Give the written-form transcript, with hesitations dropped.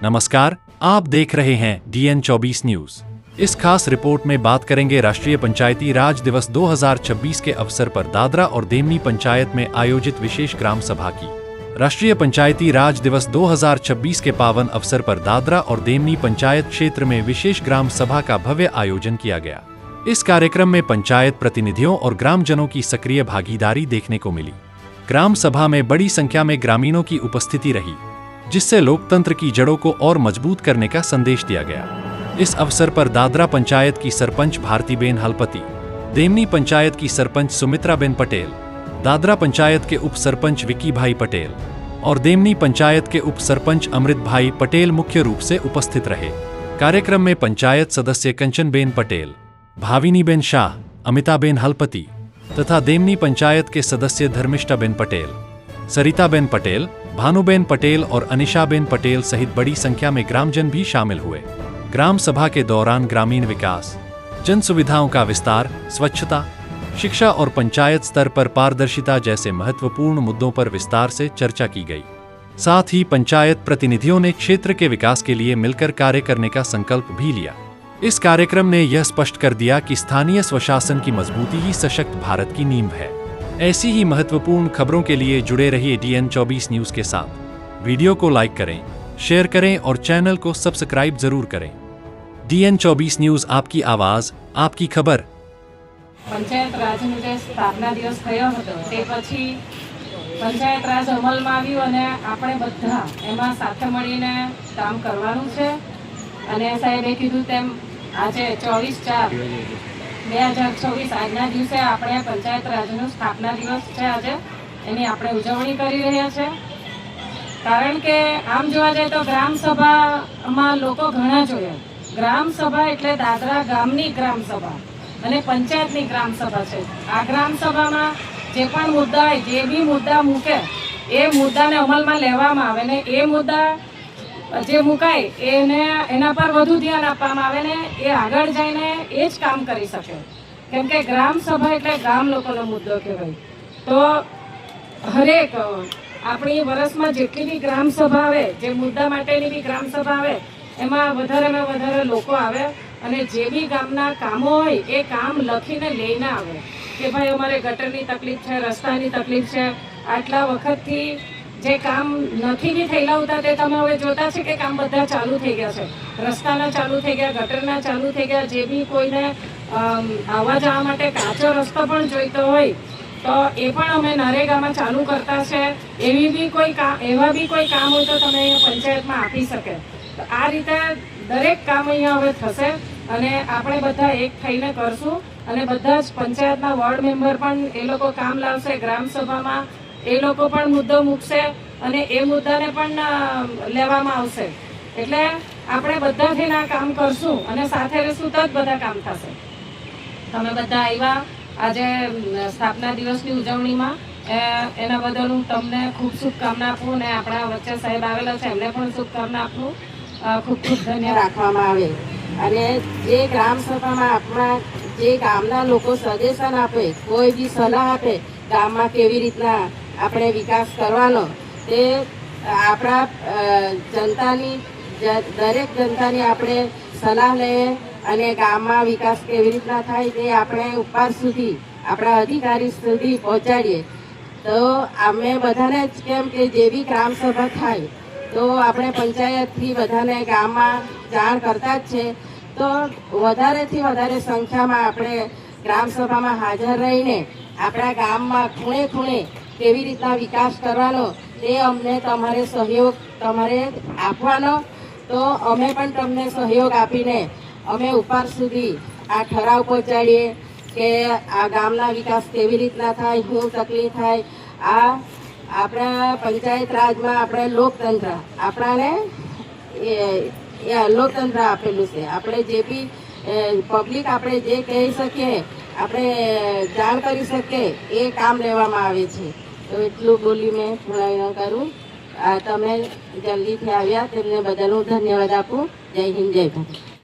नमस्कार, आप देख रहे हैं DN 24 न्यूज। इस खास रिपोर्ट में बात करेंगे राष्ट्रीय पंचायती राज दिवस 2026 के अवसर पर दादरा और देमनी पंचायत में आयोजित विशेष ग्राम सभा की। राष्ट्रीय पंचायती राज दिवस 2026 के पावन अवसर पर दादरा और देमनी पंचायत क्षेत्र में विशेष ग्राम सभा का भव्य आयोजन किया गया। इस कार्यक्रम में पंचायत प्रतिनिधियों और ग्रामजनों की सक्रिय भागीदारी देखने को मिली। ग्राम सभा में बड़ी संख्या में ग्रामीणों की उपस्थिति रही, जिससे लोकतंत्र की जड़ों को और मजबूत करने का संदेश दिया गया। इस अवसर पर दादरा पंचायत की सरपंच भारतीबेन हलपति, देमनी पंचायत की सरपंच सुमित्राबेन पटेल, दादरा पंचायत के उप सरपंच विकी भाई पटेल और देमनी पंचायत के उप सरपंच अमृत भाई पटेल मुख्य रूप से उपस्थित रहे। कार्यक्रम में पंचायत सदस्य कंचनबेन पटेल, भाविनीबेन शाह, अमिताबेन हलपति तथा देमनी पंचायत के सदस्य धर्मिष्ठाबेन पटेल, सरिताबेन पटेल, भानुबेन पटेल और अनिशाबेन पटेल सहित बड़ी संख्या में ग्रामजन भी शामिल हुए। ग्राम सभा के दौरान ग्रामीण विकास, जन सुविधाओं का विस्तार, स्वच्छता, शिक्षा और पंचायत स्तर पर पारदर्शिता जैसे महत्वपूर्ण मुद्दों पर विस्तार से चर्चा की गई। साथ ही पंचायत प्रतिनिधियों ने क्षेत्र के विकास के लिए मिलकर कार्य करने का संकल्प भी लिया। इस कार्यक्रम ने यह स्पष्ट कर दिया कि स्थानीय स्वशासन की मजबूती ही सशक्त भारत की नींव है। ऐसी ही महत्वपूर्ण खबरों के लिए जुड़े रहिए DN 24 न्यूज के साथ। वीडियो को लाइक करें, शेयर करें और चैनल को सब्सक्राइब जरूर करें। DN 24 न्यूज, आपकी आवाज, आपकी खबर। पंचायत राजનો જે સ્થાપના દિવસ થયો હતો તે પછી પંચાયત રાજ અમલમાં આવ્યું અને આપણે બધા એમાં સાથે મળીને કામ કરવાનું છે અને સાહેબે કીધું તેમ આજે 24/4/2024 આજના દિવસે આપણે પંચાયત રાજનો સ્થાપના દિવસ છે। આજે એની આપણે ઉજવણી કરી રહ્યા છે, કારણ કે આમ જોવા જાય તો ગ્રામ સભામાં લોકો ઘણા જોયા। ગ્રામ સભા એટલે દાદરા ગામની ગ્રામ સભા અને પંચાયતની ગ્રામ સભા છે। આ ગ્રામ સભામાં જે પણ મુદ્દા હોય, જે બી મુદ્દા મૂકે એ મુદ્દાને અમલમાં લેવામાં આવે ને એ મુદ્દા જે મુકાય એના પર વધુ ધ્યાન આપવામાં આવે ને એ આગળ જઈને એ જ કામ કરી શકે, કેમ કે ગ્રામ સભા એટલે ગામ લોકોનો મુદ્દો કહેવાય। તો હરેક આપણી વર્ષમાં જેટલી બી ગ્રામ સભા આવે, જે મુદ્દા માટેની બી ગ્રામ સભા આવે, એમાં વધારેમાં વધારે લોકો આવે અને જે બી ગામના કામો હોય એ કામ લખીને લઈને આવે કે ભાઈ અમારે ગટરની તકલીફ છે, રસ્તાની તકલીફ છે, આટલા વખતથી જે કામ નથી બી થયેલા હોતા તે તમે હવે જોતા છે કે કામ બધા ચાલુ થઈ ગયા છે। રસ્તાના ચાલુ થઈ ગયા, ગટરના ચાલુ થઈ ગયા। જે બી કોઈને આવવા જવા માટે કાચો રસ્તો પણ જોઈતો હોય તો એ પણ અમે નરેગામાં ચાલુ કરતા છે। એવા બી કોઈ કામ હોય તો તમે અહીંયા પંચાયતમાં આપી શકે। તો આ રીતે દરેક કામ અહીંયા હવે થશે અને આપણે બધા એક થઈને કરશું અને બધા જ પંચાયતના વોર્ડ મેમ્બર પણ એ લોકો કામ લાવશે। ગ્રામ સભામાં એ લોકો પણ મુદ્દો મૂકશે અને એ મુદ્દાને પણ લેવામાં આવશે। એટલે આપણે બધા થઈને આ કામ કરશું અને સાથે રહેશું તો જ બધા કામ થશે। તમે બધા આવ્યા આજે સ્થાપના દિવસની ઉજવણીમાં, એના બદલ હું તમને ખૂબ શુભકામના આપું અને આપણા વચ્ચે સાહેબ આવેલા છે એમને પણ શુભકામના આપું। ખૂબ ખૂબ ધન્યવાદ રાખવામાં આવે અને જે ગ્રામ સભામાં આપણા જે ગામના લોકો સજેશન આપે, કોઈ બી સલાહ આપે ગામમાં કેવી રીતના આપણે વિકાસ કરવાનો, તે આપણા જનતાની દરેક જનતાની આપણે સલાહ લઈએ અને ગામમાં વિકાસ કેવી રીતના થાય તે આપણે ઉપર સુધી આપણા અધિકારી સુધી પહોંચાડીએ। તો અમે બધાને જ કેમ કે જે બી ગ્રામ સભા થાય તો આપણે પંચાયતથી બધાને ગામમાં જાણ કરતા જ છે। તો વધારેથી વધારે સંખ્યામાં આપણે ગ્રામ સભામાં હાજર રહીને આપણા ગામમાં ખૂણે ખૂણે કેવી રીતના વિકાસ કરવાનો તે અમને તમારે સહયોગ તમારે આપવાનો। તો અમે પણ તમને સહયોગ આપીને અમે ઉપર સુધી આ ઠરાવ પહોંચાડીએ કે આ ગામના વિકાસ કેવી રીતના થાય, શું તકલીફ થાય। આ આપણા પંચાયત રાજમાં આપણે લોકતંત્ર આપણાને લોકતંત્ર આપેલું છે। આપણે જે બી પબ્લિક આપણે જે કહી શકીએ, આપણે જાણ કરી શકીએ એ કામ લેવામાં આવે છે। તો એટલું બોલી મેં પૂર્ણ કરું। તમે જલ્દીથી આવ્યા તેમને બદલ હું ધન્યવાદ આપું। જય હિન્દ, જય ભારત।